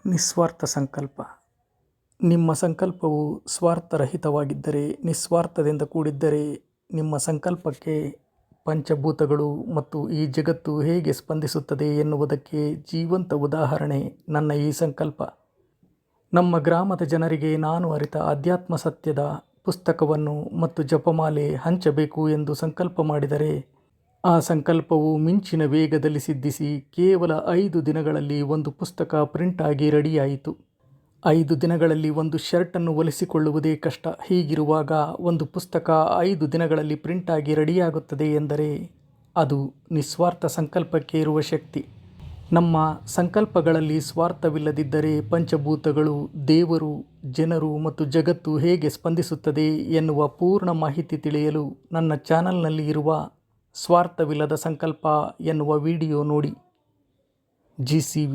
ನಿಸ್ವಾರ್ಥ ಸಂಕಲ್ಪ. ನಿಮ್ಮ ಸಂಕಲ್ಪವು ಸ್ವಾರ್ಥರಹಿತವಾಗಿದ್ದರೆ, ನಿಸ್ವಾರ್ಥದಿಂದ ಕೂಡಿದ್ದರೆ, ನಿಮ್ಮ ಸಂಕಲ್ಪಕ್ಕೆ ಪಂಚಭೂತಗಳು ಮತ್ತು ಈ ಜಗತ್ತು ಹೇಗೆ ಸ್ಪಂದಿಸುತ್ತದೆ ಎನ್ನುವುದಕ್ಕೆ ಜೀವಂತ ಉದಾಹರಣೆ ನನ್ನ ಈ ಸಂಕಲ್ಪ. ನಮ್ಮ ಗ್ರಾಮದ ಜನರಿಗೆ ನಾನು ಅರಿತ ಅಧ್ಯಾತ್ಮ ಸತ್ಯದ ಪುಸ್ತಕವನ್ನು ಮತ್ತು ಜಪಮಾಲೆ ಹಂಚಬೇಕು ಎಂದು ಸಂಕಲ್ಪ ಮಾಡಿದರೆ, ಆ ಸಂಕಲ್ಪವು ಮಿಂಚಿನ ವೇಗದಲ್ಲಿ ಸಿದ್ಧಿಸಿ ಕೇವಲ 5 ದಿನಗಳಲ್ಲಿ ಒಂದು ಪುಸ್ತಕ ಪ್ರಿಂಟ್ ಆಗಿ ರೆಡಿಯಾಯಿತು. 5 ದಿನಗಳಲ್ಲಿ ಒಂದು ಶರ್ಟನ್ನು ಹೊಲಿಸಿಕೊಳ್ಳುವುದೇ ಕಷ್ಟ. ಹೀಗಿರುವಾಗ ಒಂದು ಪುಸ್ತಕ 5 ದಿನಗಳಲ್ಲಿ ಪ್ರಿಂಟ್ ಆಗಿ ರೆಡಿಯಾಗುತ್ತದೆ ಎಂದರೆ ಅದು ನಿಸ್ವಾರ್ಥ ಸಂಕಲ್ಪಕ್ಕೆ ಇರುವ ಶಕ್ತಿ. ನಮ್ಮ ಸಂಕಲ್ಪಗಳಲ್ಲಿ ಸ್ವಾರ್ಥವಿಲ್ಲದಿದ್ದರೆ ಪಂಚಭೂತಗಳು, ದೇವರು, ಜನರು ಮತ್ತು ಜಗತ್ತು ಹೇಗೆ ಸ್ಪಂದಿಸುತ್ತದೆ ಎನ್ನುವ ಪೂರ್ಣ ಮಾಹಿತಿ ತಿಳಿಯಲು ನನ್ನ ಚಾನಲ್ನಲ್ಲಿ ಇರುವ ಸ್ವಾರ್ಥವಿಲ್ಲದ ಸಂಕಲ್ಪ ಎನ್ನುವ ವಿಡಿಯೋ ನೋಡಿ. GCV